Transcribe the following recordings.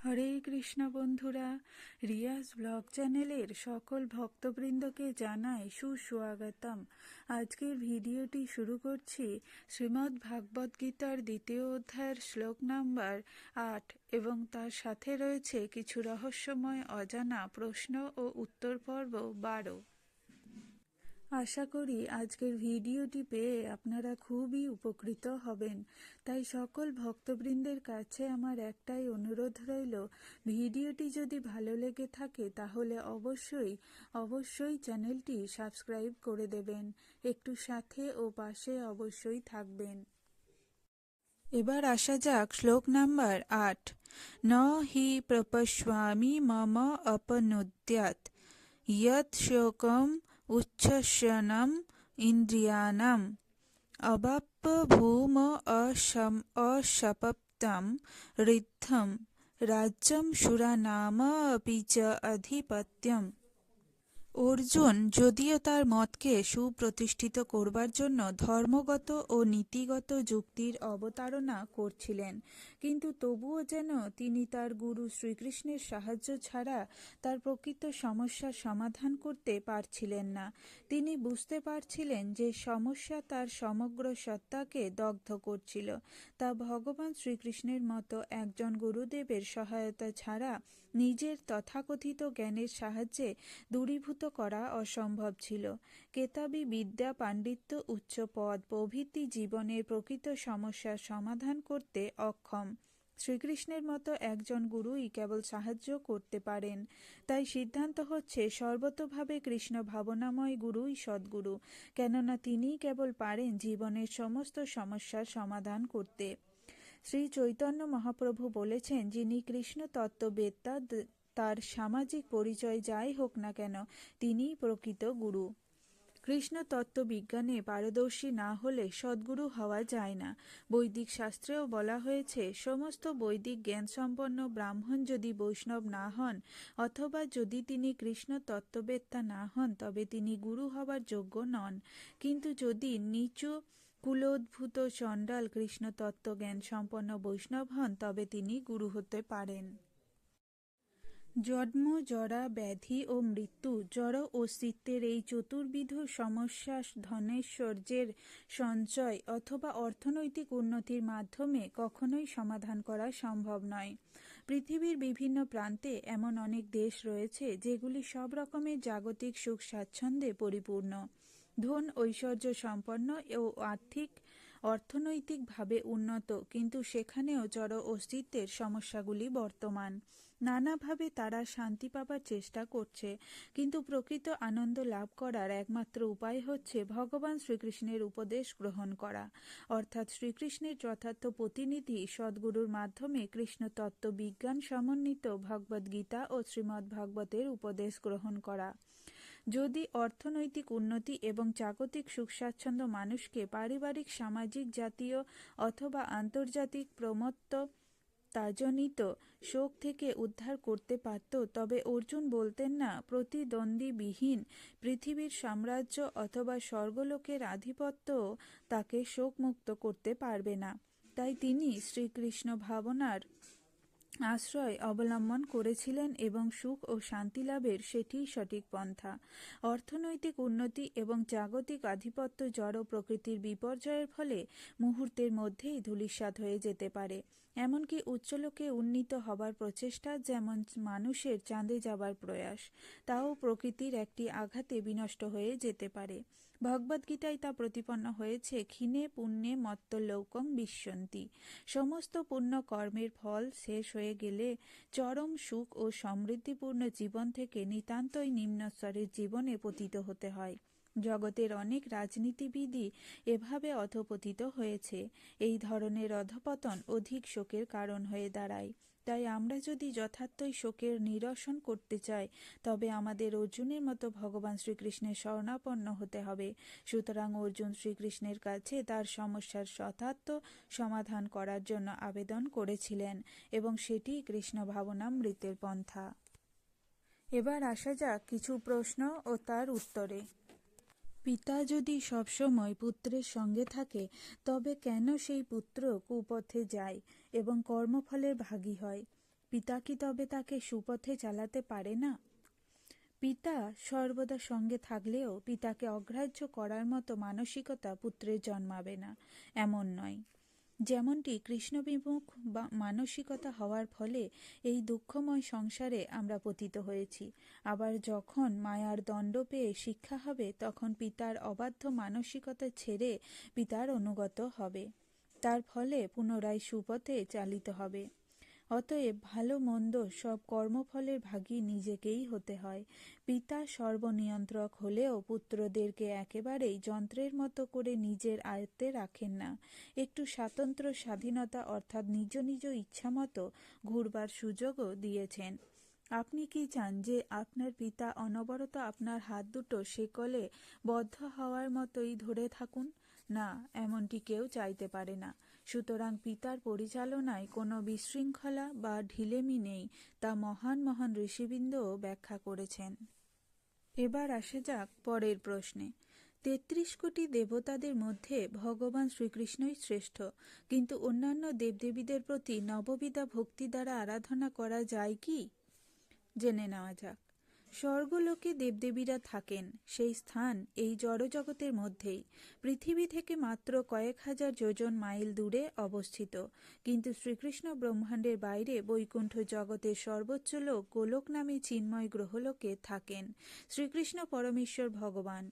হরে কৃষ্ণ বন্ধুরা, রিয়াজ ব্লগ চ্যানেলের সকল ভক্তবৃন্দকে জানাই সুস্বাগতম। আজকের ভিডিওটি শুরু করছি শ্রীমদ্ ভাগবত গীতার দ্বিতীয় অধ্যায়ের শ্লোক নাম্বার 8 এবং তার সাথে রয়েছে কিছু রহস্যময় অজানা প্রশ্ন ও উত্তর পর্ব 12। আশা করি আজকের ভিডিওটি পেয়ে আপনারা খুবই উপকৃত হবেন। তাই সকল ভক্তবৃন্দের কাছে আমার একটাই অনুরোধ রইল, ভিডিওটি যদি ভালো লেগে থাকে তাহলে অবশ্যই চ্যানেলটি সাবস্ক্রাইব করে দেবেন। একটু সাথে ও পাশে অবশ্যই থাকবেন। এবার আসা যাক শ্লোক নাম্বার 8। ন হি প্রপশ্যামি মম অপনুদ্যাৎ ইয়ৎ শোকম উচ্ছ্বসনম ইন্দ্রিয়াণাম অবাপ্য ভূম অশপপ্তম ঋদ্ধম রাজ্যম সুরানাম অপি চ আধিপত্যম। অর্জুন যদিও তার মতকে সুপ্রতিষ্ঠিত করবার জন্য ধর্মগত ও নীতিগত যুক্তির অবতারণা করছিলেন, কিন্তু তবুও যেন তিনি তার গুরু শ্রীকৃষ্ণের সাহায্য ছাড়া তার প্রকৃত সমস্যার সমাধান করতে পারছিলেন না। তিনি বুঝতে পারছিলেন যে সমস্যা তার সমগ্র সত্তাকে দগ্ধ করছিল, তা ভগবান শ্রীকৃষ্ণের মতো একজন গুরুদেবের সহায়তা ছাড়া নিজের তথাকথিত জ্ঞানের সাহায্যে দূরীভূত করা অসম্ভব ছিল। কেতাবী বিদ্যা, পাণ্ডিত্য, উচ্চ পদ প্রভৃতি জীবনের প্রকৃত সমস্যার সমাধান করতে অক্ষম। শ্রীকৃষ্ণের মতো একজন গুরুই কেবল সাহায্য করতে পারেন। তাই সিদ্ধান্ত হচ্ছে সর্বতোভাবে কৃষ্ণ ভাবনাময় গুরুই সদ্গুরু, কেননা তিনিই কেবল পারেন জীবনের সমস্ত সমস্যার সমাধান করতে। শ্রী চৈতন্য মহাপ্রভু বলেছেন, যিনি কৃষ্ণ তত্ত্ববেত্তা, তার সামাজিক পরিচয় যাই হোক না কেন, তিনিই প্রকৃত গুরু। কৃষ্ণ তত্ত্ববিজ্ঞানে পারদর্শী না হলে সদ্গুরু হওয়া যায় না। বৈদিক শাস্ত্রেও বলা হয়েছে, সমস্ত বৈদিক জ্ঞানসম্পন্ন ব্রাহ্মণ যদি বৈষ্ণব না হন, অথবা যদি তিনি কৃষ্ণ তত্ত্ববেত্তা না হন, তবে তিনি গুরু হবার যোগ্য নন। কিন্তু যদি নিচু কুলোদ্ভূত চণ্ডাল কৃষ্ণ তত্ত্ব জ্ঞান সম্পন্ন বৈষ্ণব হন, তবে তিনি গুরু হতে পারেন। জন্ম, জরা, ব্যাধি ও মৃত্যু, জড় অস্তিত্বের এই চতুর্বিধ সমস্যা ধনেশ্বর্যের সঞ্চয় অথবা অর্থনৈতিক উন্নতির মাধ্যমে কখনোই সমাধান করা সম্ভব নয়। পৃথিবীর বিভিন্ন প্রান্তে এমন অনেক দেশ রয়েছে যেগুলি সব রকমের জাগতিক সুখ স্বাচ্ছন্দ্যে পরিপূর্ণ, ধন ঐশ্বর্য সম্পন্ন ও অর্থনৈতিকভাবে উন্নত, কিন্তু সেখানেও জড় অস্তিত্বের সমস্যাগুলি বর্তমান। নানাভাবে তারা শান্তি পাবার চেষ্টা করছে, কিন্তু প্রকৃত আনন্দ লাভ করার একমাত্র উপায় হচ্ছে ভগবান শ্রীকৃষ্ণের উপদেশ গ্রহণ করা, অর্থাৎ শ্রীকৃষ্ণের যথার্থ প্রতিনিধি সদ্গুরুর মাধ্যমে কৃষ্ণ তত্ত্ব বিজ্ঞান সমন্বিত ভগবদ্গীতা ও শ্রীমদ্ ভাগবতের উপদেশ গ্রহণ করা। যদি অর্থনৈতিক উন্নতি এবং জাগতিক সুখ স্বাচ্ছন্দ্য মানুষকে পারিবারিক, সামাজিক, জাতীয় অথবা আন্তর্জাতিক প্রমত্ত তাজনিত শোক থেকে উদ্ধার করতে পারত, তবে অর্জুন বলতেন না, প্রতিদ্বন্দ্বীবিহীন পৃথিবীর সাম্রাজ্য অথবা স্বর্গলোকের আধিপত্যও তাকে শোকমুক্ত করতে পারবে না। তাই তিনি শ্রীকৃষ্ণ ভাবনার আশ্রয় অবলম্বন করেছিলেন এবং সুখ ও শান্তি লাভের সেটিই সঠিক পন্থা। অর্থনৈতিক উন্নতি এবং জাগতিক আধিপত্য জড় প্রকৃতির বিপর্যয়ের ফলে মুহূর্তের মধ্যেই ধূলিসাৎ হয়ে যেতে পারে। এমনকি উচ্চলোকে উন্নীত হবার প্রচেষ্টা, যেমন মানুষের চাঁদে যাবার প্রয়াস, তাও প্রকৃতির একটি আঘাতে বিনষ্ট হয়ে যেতে পারে। ভগবদ্গীতায় তা প্রতিপন্ন হয়েছে, ক্ষীণে পুণ্যে মত্তলোকং বিশ্বন্তি। সমস্ত পুণ্য কর্মের ফল শেষ হয়ে গেলে চরম সুখ ও সমৃদ্ধিপূর্ণ জীবন থেকে নিতান্তই নিম্নস্তরের জীবনে পতিত হতে হয়। জগতের অনেক রাজনীতিবিদই এভাবে অধঃপতিত হয়েছে। এই ধরনের অধঃপতন অধিক শোকের কারণ হয়ে দাঁড়ায়। তাই আমরা যদি যথার্থই শোকের নিরসন করতে চাই, তবে আমাদের অর্জুনের মতো ভগবান শ্রীকৃষ্ণের শরণাপন্ন হতে হবে। সুতরাং অর্জুন শ্রীকৃষ্ণের কাছে তার সমস্যার যথার্থ সমাধান করার জন্য আবেদন করেছিলেন, এবং সেটিই কৃষ্ণ ভাবনামৃতের পন্থা। এবার আসা যাক কিছু প্রশ্ন ও তার উত্তরে। পিতা যদি সবসময় পুত্রের সঙ্গে থাকে, তবে কেন সেই পুত্র কুপথে যায় এবং কর্মফলের ভাগী হয়? পিতা কি তবে তাকে সুপথে চালাতে পারে না? পিতা সর্বদা সঙ্গে থাকলেও পিতাকে অগ্রাহ্য করার মতো মানসিকতা পুত্রের জন্মাবে না, এমন নয়। যেমনটি কৃষ্ণবিমুখ মানসিকতা হওয়ার ফলে এই দুঃখময় সংসারে আমরা পতিত হয়েছি, আবার যখন মায়ার দণ্ড পেয়ে শিক্ষা হবে তখন পিতার অবাধ্য মানসিকতা ছেড়ে পিতার অনুগত হবে, তার ফলে পুনরায় সুপথে চালিত হবে। অতএব ভালো মন্দ সব কর্মফলের ভাগী নিজেকেই হতে হয়। পিতা সর্বনিয়ন্ত্রক হলেও পুত্রদেরকে একেবারেই যন্ত্রের মতো করে নিজের আয়ত্তে রাখেন না। একটু স্বাতন্ত্র্য স্বাধীনতা অর্থাৎ নিজ নিজ ইচ্ছামতো ঘুরবার সুযোগও দিয়েছেন। আপনি কি চান যে আপনার পিতা অনবরত আপনার হাত দুটো শেকলে বদ্ধ হওয়ার মতোই ধরে থাকুন? না, এমনটি কেউ চাইতে পারে না। সুতরাং পিতার পরিচালনায় কোনো বিশৃঙ্খলা বা ঢিলেমি নেই, তা মহান মহান ঋষিবৃন্দও ব্যাখ্যা করেছেন। এবার আসে যাক পরের প্রশ্নে। ৩৩ কোটি দেবতাদের মধ্যে ভগবান শ্রীকৃষ্ণই শ্রেষ্ঠ, কিন্তু অন্যান্য দেবদেবীদের প্রতি নববিধা ভক্তি দ্বারা আরাধনা করা যায় কি? জেনে নেওয়া যাক। স্বর্গলোকে দেবদেবীরা থাকেন, সেই স্থান এই জড়জগতের মধ্যেই, পৃথিবী থেকে মাত্র কয়েক হাজার যোজন মাইল দূরে অবস্থিত। কিন্তু শ্রীকৃষ্ণ ব্রহ্মাণ্ডের বাইরে বৈকুণ্ঠ জগতের সর্বোচ্চ লোক গোলক নামে চিন্ময় গ্রহলোকে থাকেন। শ্রীকৃষ্ণ পরমেশ্বর ভগবান,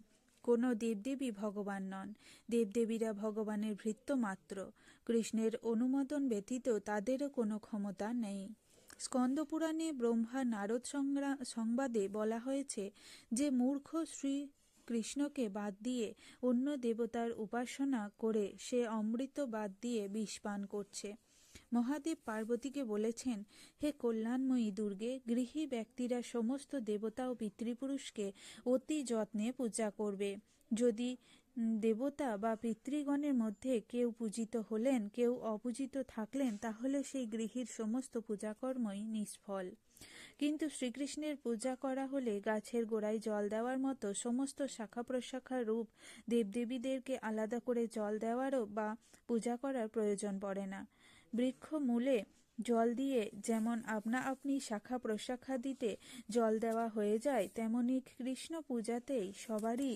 কোনো দেবদেবী ভগবান নন। দেবদেবীরা ভগবানের ভৃত্য মাত্র। কৃষ্ণের অনুমোদন ব্যতীত তাদেরও কোনো ক্ষমতা নেই। স্কন্দপুরাণে ব্রহ্মা নারদ সংবাদে বলা হয়েছে যে মূর্খ শ্রী কৃষ্ণকে বাদ দিয়ে অন্য দেবতার উপাসনা করে সে অমৃত বাদ দিয়ে বিষ পান করছে। মহাদেব পার্বতীকে বলেছেন, হে কল্যাণময়ী দুর্গে, গৃহী ব্যক্তিরা সমস্ত দেবতা ও পিতৃপুরুষকে অতি যত্নে পূজা করবে। যদি দেবতা বা পিতৃগণের মধ্যে কেউ পূজিত হলেন, কেউ অপূজিত থাকলেন, তাহলে সেই গৃহীর সমস্ত পূজাকর্মই নিষ্ফল। কিন্তু শ্রীকৃষ্ণের পূজা করা হলে গাছের গোড়ায় জল দেওয়ার মতো সমস্ত শাখা প্রশাখার রূপ দেবদেবীদেরকে আলাদা করে জল দেওয়ারও বা পূজা করার প্রয়োজন পড়ে না। বৃক্ষ মূলে জল দিয়ে যেমন আপনা আপনি শাখা প্রশাখা দিতে জল দেওয়া হয়ে যায়, তেমনি কৃষ্ণ পূজাতেই সবারই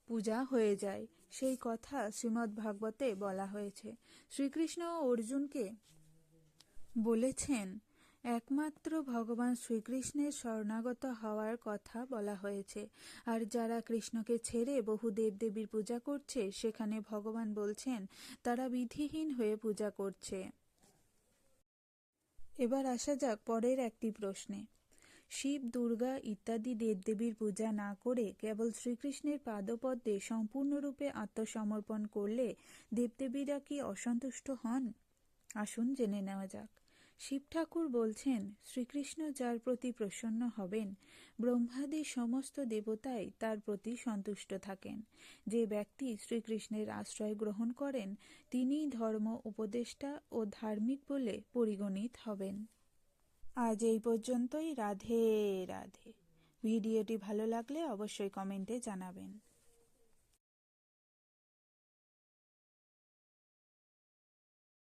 পূজা হয়ে যায়। সেই কথা শ্রীমদ্ ভাগবতে বলা হয়েছে। শ্রীকৃষ্ণ অর্জুনকে বলেছেন, একমাত্র ভগবান শ্রীকৃষ্ণের শরণাগত হওয়ার কথা বলা হয়েছে। আর যারা কৃষ্ণকে ছেড়ে বহু দেবদেবীর পূজা করছে, সেখানে ভগবান বলছেন তারা বিধিহীন হয়ে পূজা করছে। এবার আসা যাক পরের একটি প্রশ্নে। শিব, দুর্গা ইত্যাদি দেবদেবীর পূজা না করে কেবল শ্রীকৃষ্ণের পাদপদ্মে সম্পূর্ণরূপে আত্মসমর্পণ করলে দেবদেবীরা কি অসন্তুষ্ট হন? আসুন জেনে নেওয়া যাক। শিব ঠাকুর বলছেন, শ্রীকৃষ্ণ যার প্রতি প্রসন্ন হবেন, ব্রহ্মাদি সমস্ত দেবতাই তার প্রতি সন্তুষ্ট থাকেন। যে ব্যক্তি শ্রীকৃষ্ণের আশ্রয় গ্রহণ করেন, তিনিই ধর্ম উপদেষ্টা ও ধার্মিক বলে পরিগণিত হবেন। আজ এই পর্যন্তই। রাধে রাধে। ভিডিওটি ভালো লাগলে অবশ্যই কমেন্টে জানাবেন।